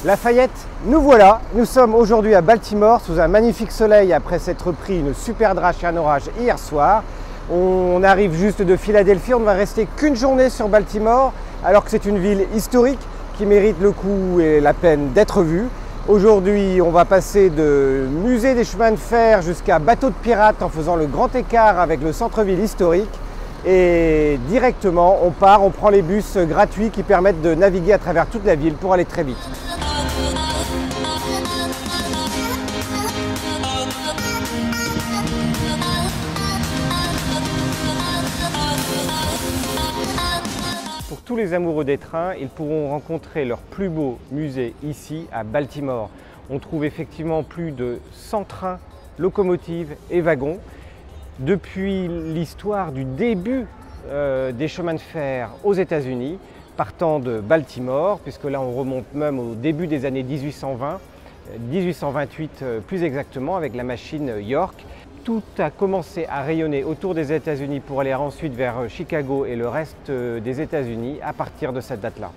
Lafayette, nous voilà. Nous sommes aujourd'hui à Baltimore sous un magnifique soleil après s'être pris une super drache et un orage hier soir. On arrive juste de Philadelphie, on ne va rester qu'une journée sur Baltimore alors que c'est une ville historique qui mérite le coup et la peine d'être vue. Aujourd'hui, on va passer de musée des chemins de fer jusqu'à bateau de pirates en faisant le grand écart avec le centre-ville historique. Et directement, on prend les bus gratuits qui permettent de naviguer à travers toute la ville pour aller très vite. Pour tous les amoureux des trains, ils pourront rencontrer leur plus beau musée ici à Baltimore. On trouve effectivement plus de 100 trains, locomotives et wagons. Depuis l'histoire du début des chemins de fer aux États-Unis, partant de Baltimore, puisque là on remonte même au début des années 1820, 1828 plus exactement, avec la machine York. Tout a commencé à rayonner autour des États-Unis pour aller ensuite vers Chicago et le reste des États-Unis à partir de cette date-là.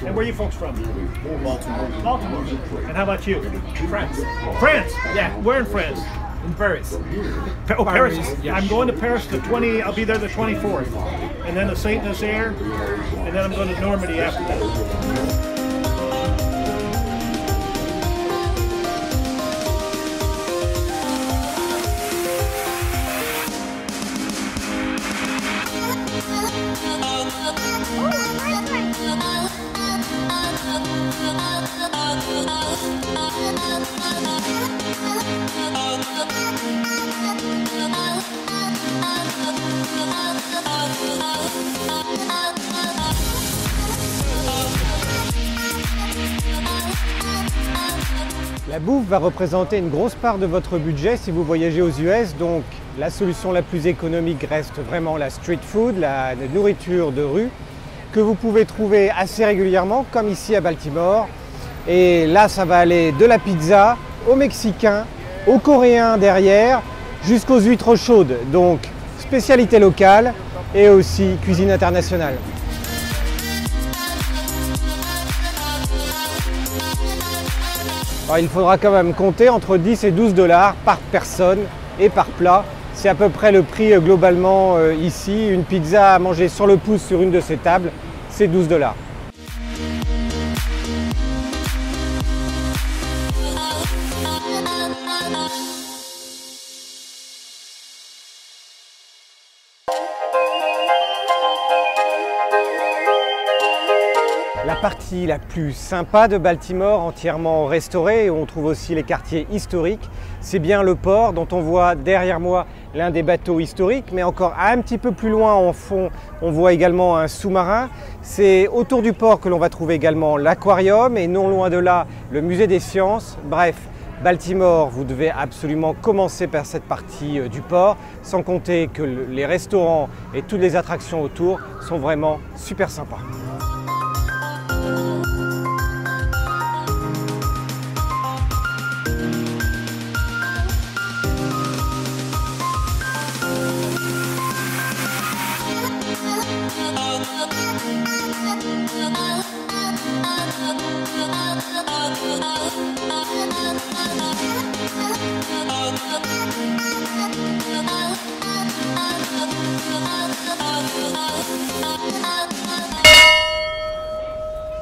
And where are you folks from? Baltimore. Baltimore. And how about you? France. France. Yeah, we're in France. In Paris. Oh, Paris. Yeah. I'm going to Paris the 20. I'll be there the 24th, and then to Saint Nazaire, and then I'm going to Normandy after that. La bouffe va représenter une grosse part de votre budget si vous voyagez aux US, donc la solution la plus économique reste vraiment la street food, la nourriture de rue, que vous pouvez trouver assez régulièrement, comme ici à Baltimore. Et là, ça va aller de la pizza au mexicain, au coréen derrière, jusqu'aux huîtres chaudes, donc spécialité locale et aussi cuisine internationale. Alors, il faudra quand même compter entre 10 et 12 $ par personne et par plat. C'est à peu près le prix globalement ici. Une pizza à manger sur le pouce sur une de ces tables, c'est 12 $. La partie la plus sympa de Baltimore, entièrement restaurée, où on trouve aussi les quartiers historiques, c'est bien le port dont on voit derrière moi l'un des bateaux historiques, mais encore un petit peu plus loin en fond, on voit également un sous-marin. C'est autour du port que l'on va trouver également l'aquarium et non loin de là, le musée des sciences. Bref, Baltimore, vous devez absolument commencer par cette partie du port, sans compter que les restaurants et toutes les attractions autour sont vraiment super sympas.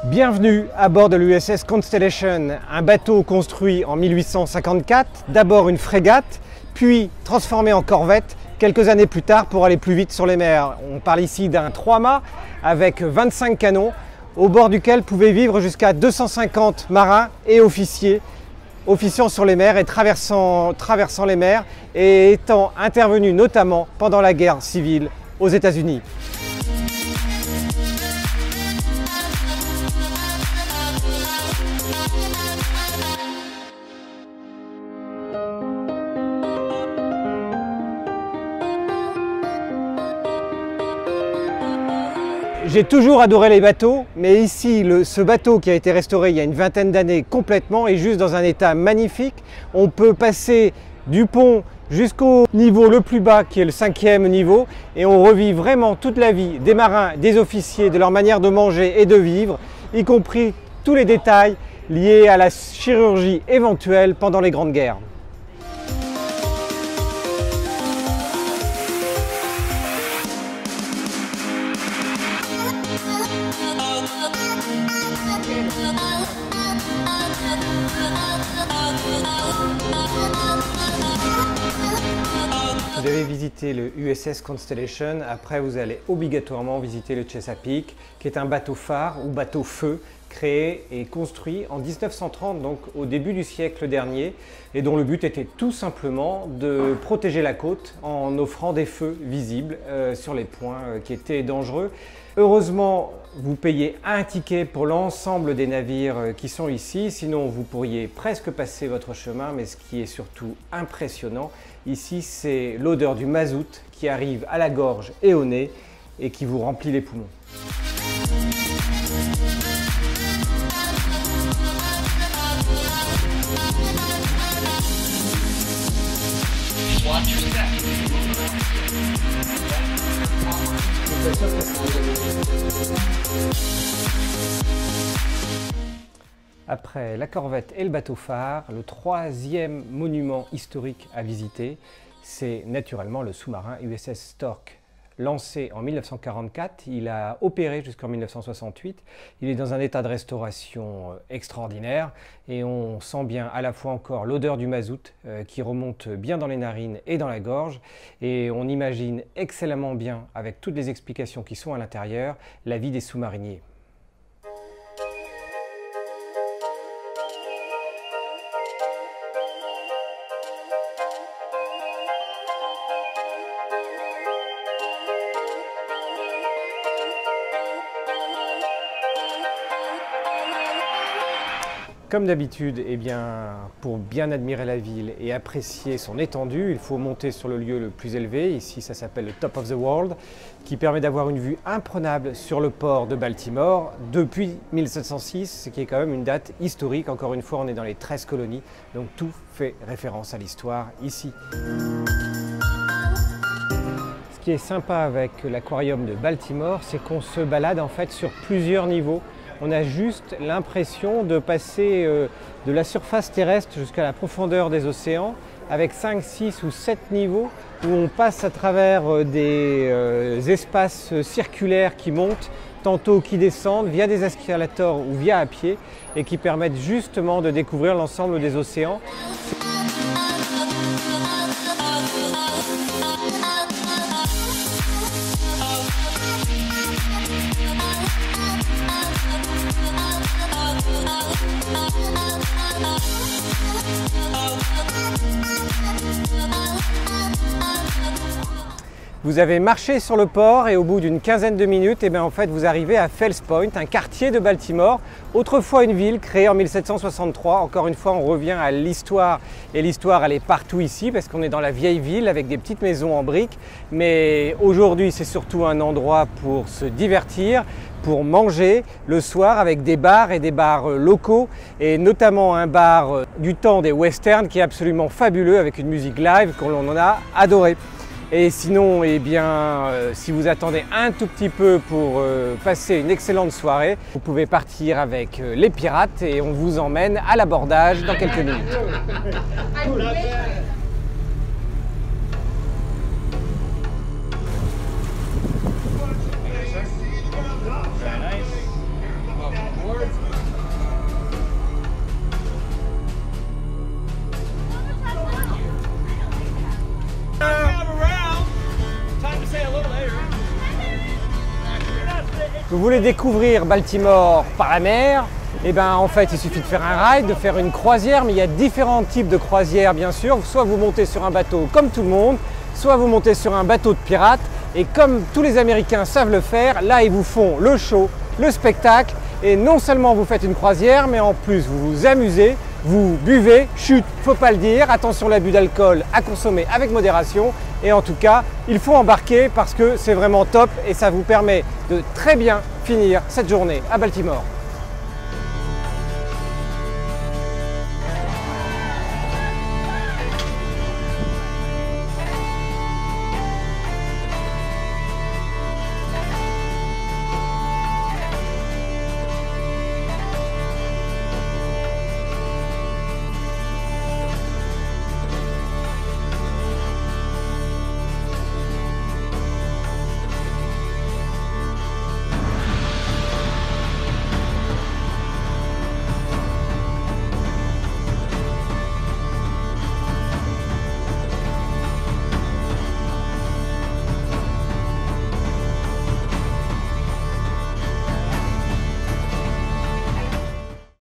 Bienvenue à bord de l'USS Constellation, un bateau construit en 1854, d'abord une frégate, puis transformé en corvette quelques années plus tard pour aller plus vite sur les mers. On parle ici d'un 3-mâts avec 25 canons, au bord duquel pouvaient vivre jusqu'à 250 marins et officiers, officiant sur les mers et traversant les mers et étant intervenus notamment pendant la guerre civile aux États-Unis. J'ai toujours adoré les bateaux, mais ici, ce bateau qui a été restauré il y a une vingtaine d'années complètement est juste dans un état magnifique. On peut passer du pont jusqu'au niveau le plus bas qui est le 5e niveau et on revit vraiment toute la vie des marins, des officiers, de leur manière de manger et de vivre, y compris tous les détails liés à la chirurgie éventuelle pendant les grandes guerres. Vous avez visité le USS Constellation, après vous allez obligatoirement visiter le Chesapeake, qui est un bateau phare ou bateau feu créé et construit en 1930, donc au début du siècle dernier, et dont le but était tout simplement de protéger la côte en offrant des feux visibles sur les points qui étaient dangereux. Heureusement, vous payez un ticket pour l'ensemble des navires qui sont ici, sinon vous pourriez presque passer votre chemin, mais ce qui est surtout impressionnant ici, c'est l'odeur du mazout qui arrive à la gorge et au nez et qui vous remplit les poumons. Après la corvette et le bateau phare, le troisième monument historique à visiter, c'est naturellement le sous-marin USS Stork. Lancé en 1944, il a opéré jusqu'en 1968. Il est dans un état de restauration extraordinaire et on sent bien à la fois encore l'odeur du mazout qui remonte bien dans les narines et dans la gorge. Et on imagine excellemment bien, avec toutes les explications qui sont à l'intérieur, la vie des sous-mariniers. Comme d'habitude, pour bien admirer la ville et apprécier son étendue, il faut monter sur le lieu le plus élevé. Ici, ça s'appelle le Top of the World, qui permet d'avoir une vue imprenable sur le port de Baltimore depuis 1706, ce qui est quand même une date historique. Encore une fois, on est dans les 13 colonies, donc tout fait référence à l'histoire ici. Ce qui est sympa avec l'aquarium de Baltimore, c'est qu'on se balade en fait sur plusieurs niveaux. On a juste l'impression de passer de la surface terrestre jusqu'à la profondeur des océans avec 5, 6 ou 7 niveaux où on passe à travers des espaces circulaires qui montent, tantôt qui descendent via des escalators ou via à pied et qui permettent justement de découvrir l'ensemble des océans. Vous avez marché sur le port et au bout d'une quinzaine de minutes, en fait, vous arrivez à Fells Point, un quartier de Baltimore, autrefois une ville créée en 1763. Encore une fois, on revient à l'histoire et l'histoire, elle est partout ici parce qu'on est dans la vieille ville avec des petites maisons en briques. Mais aujourd'hui, c'est surtout un endroit pour se divertir, pour manger le soir avec des bars et des bars locaux et notamment un bar du temps des westerns qui est absolument fabuleux avec une musique live qu'on en a adoré. Et sinon, si vous attendez un tout petit peu pour passer une excellente soirée, vous pouvez partir avec les pirates et on vous emmène à l'abordage dans quelques minutes. Vous voulez découvrir Baltimore par la mer? En fait, il suffit de faire un ride, de faire une croisière, mais il y a différents types de croisières bien sûr. Soit vous montez sur un bateau comme tout le monde, soit vous montez sur un bateau de pirates. Et comme tous les Américains savent le faire, là ils vous font le show, le spectacle. Et non seulement vous faites une croisière, mais en plus vous vous amusez, vous buvez, chut, faut pas le dire, attention l'abus d'alcool à consommer avec modération. Et en tout cas, il faut embarquer parce que c'est vraiment top et ça vous permet de très bien finir cette journée à Baltimore.